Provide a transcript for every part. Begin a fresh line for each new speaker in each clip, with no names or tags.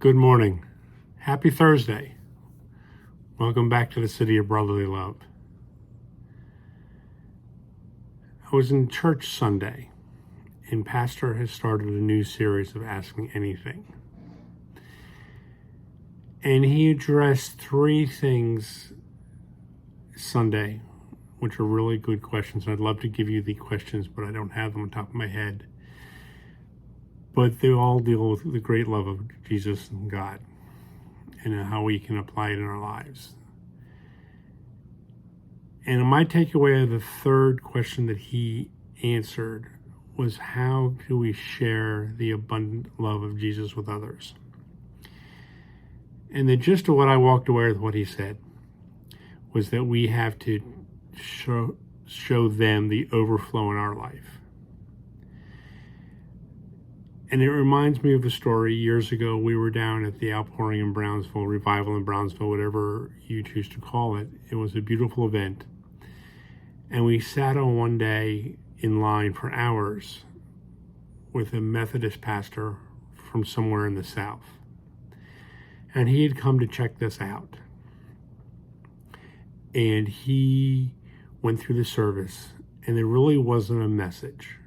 Good morning. Happy Thursday. Welcome back to the City of Brotherly Love. I was in church Sunday, and Pastor has started a new series of Ask Me Anything. And he addressed three things Sunday, which are really good questions. I'd love to give you the questions, but I don't have them on top of my head. But they all deal with the great love of Jesus and God, and how we can apply it in our lives. And my takeaway of the third question that he answered was, how do we share the abundant love of Jesus with others? And the gist of what I walked away with what he said was that we have to show them the overflow in our life. And it reminds me of a story. Years ago, we were down at the Outpouring in Brownsville, Revival in Brownsville, whatever you choose to call it. It was a beautiful event. And we sat on one day in line for hours with a Methodist pastor from somewhere in the South. And he had come to check this out. And he went through the service, and there really wasn't a message.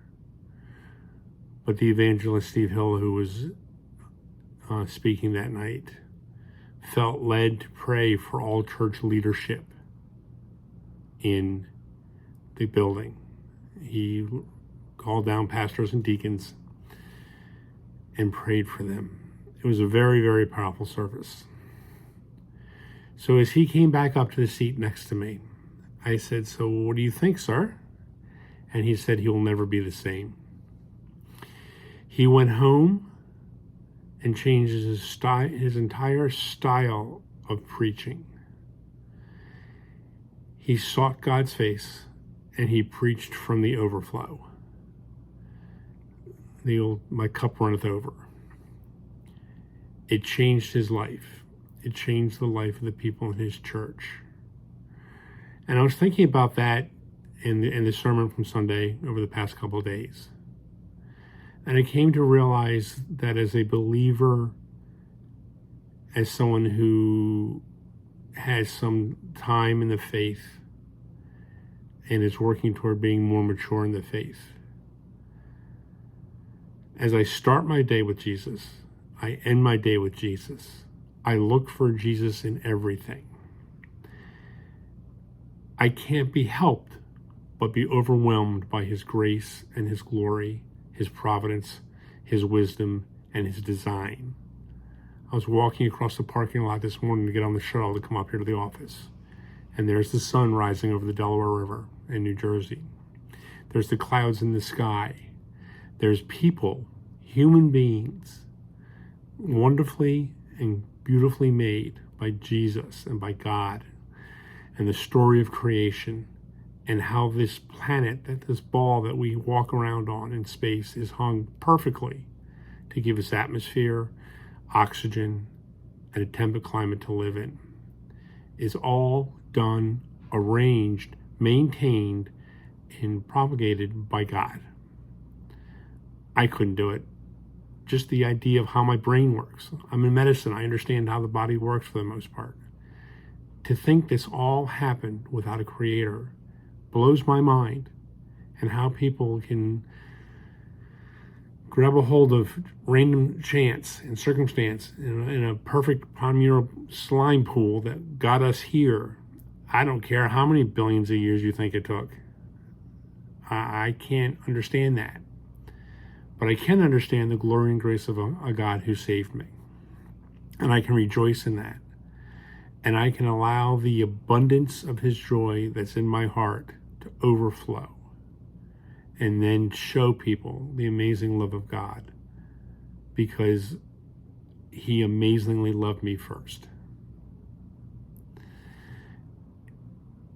But the evangelist Steve Hill, who was speaking that night, felt led to pray for all church leadership in the building. He called down pastors and deacons and prayed for them. It was a very, very powerful service. So as he came back up to the seat next to me, I said, "So what do you think, sir?" And he said he will never be the same. He went home and changed his entire style of preaching. He sought God's face, and he preached from the overflow. The old, "my cup runneth over." It changed his life. It changed the life of the people in his church. And I was thinking about that in the sermon from Sunday over the past couple of days. And I came to realize that as a believer, as someone who has some time in the faith and is working toward being more mature in the faith, as I start my day with Jesus, I end my day with Jesus. I look for Jesus in everything. I can't be helped but be overwhelmed by his grace and his glory, his providence, his wisdom, and his design. I was walking across the parking lot this morning to get on the shuttle to come up here to the office. And there's the sun rising over the Delaware River in New Jersey. There's the clouds in the sky. There's people, human beings, wonderfully and beautifully made by Jesus and by God, and the story of creation, and how this planet, this ball that we walk around on in space, is hung perfectly to give us atmosphere, oxygen, and a temperate climate to live in, is all done, arranged, maintained, and propagated by God. I couldn't do it. Just the idea of how my brain works. I'm in medicine. I understand how the body works for the most part. To think this all happened without a creator blows my mind, and how people can grab a hold of random chance and circumstance in a perfect Palmyra slime pool that got us here. I don't care how many billions of years you think it took. I can't understand that. But I can understand the glory and grace of a God who saved me. And I can rejoice in that. And I can allow the abundance of his joy that's in my heart to overflow, and then show people the amazing love of God, because he amazingly loved me first.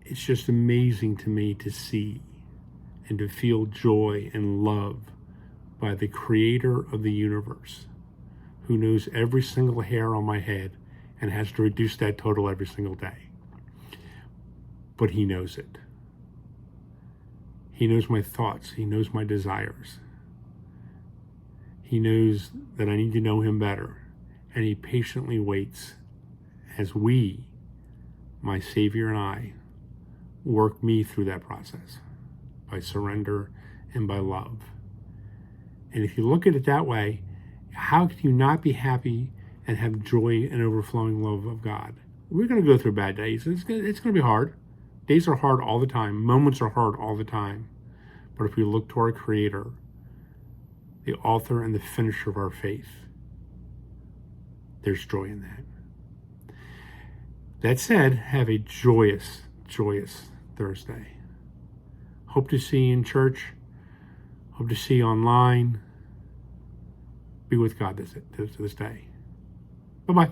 It's just amazing to me to see and to feel joy and love by the creator of the universe, who knows every single hair on my head and has to reduce that total every single day. But he knows it. He knows my thoughts. He knows my desires. He knows that I need to know him better. and he patiently waits as we, my Savior and I, work me through that process by surrender and by love. And if you look at it that way, how can you not be happy and have joy and overflowing love of God? We're going to go through bad days. It's going to be hard. Days are hard all the time. Moments are hard all the time. But if we look to our Creator, the author and the finisher of our faith, there's joy in that. That said, have a joyous, joyous Thursday. Hope to see you in church. Hope to see you online. Be with God this day. Bye-bye.